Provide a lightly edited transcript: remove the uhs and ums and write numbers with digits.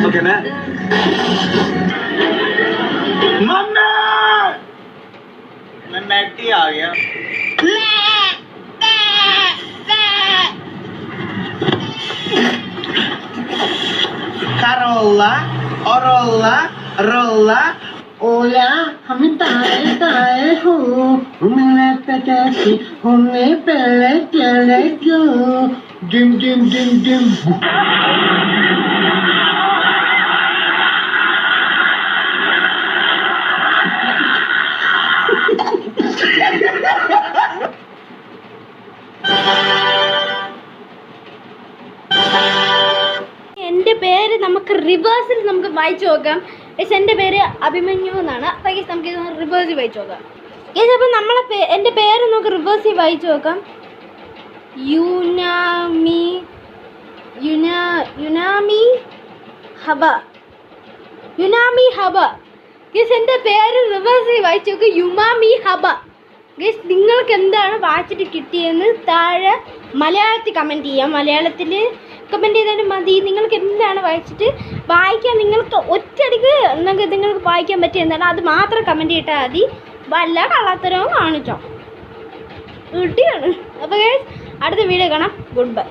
Okay ना mummy मैं Maggi आ गया Carola, Orola, Rola. Hola, hमें ताए हो लगता कैसे हमें पहले चले जो डिम डिम डिम डिम എൻ്റെ പേര് നമുക്ക് റിവേഴ്സിൽ നമുക്ക് വായിച്ചു നോക്കാം. എൻ്റെ പേര് അഭിമന്യു എന്നാണ്. അപ്പോൾ നമുക്ക് റിവേഴ്സിൽ വായിച്ചു നോക്കാം. അപ്പോൾ എൻ്റെ പേര് നമുക്ക് റിവേഴ്സിൽ വായിച്ചു നോക്കാം. യുനാമി ഹബ. എൻ്റെ പേര് റിവേഴ്സിൽ വായിച്ചു നോക്കുക. യുമാമി ഹബ. നിങ്ങൾക്ക് എന്താണ് വായിച്ചിട്ട് കിട്ടിയെന്ന് താഴെ മലയാളത്തിൽ കമൻറ്റ് ചെയ്യാം. മലയാളത്തിൽ കമൻറ്റ് ചെയ്താലും മതി. നിങ്ങൾക്ക് എന്താണ് വായിക്കാൻ നിങ്ങൾക്ക് ഒറ്റയടിക്ക് നിങ്ങൾക്ക് വായിക്കാൻ പറ്റിയ എന്താണ് അത് മാത്രം കമൻറ്റ് ചെയ്താൽ മതി. വല്ല കള്ളത്തരവും കാണിച്ചോ കിട്ടിയാണ്. അപ്പോൾ അടുത്ത വീഡിയോ കാണാം. Good bye.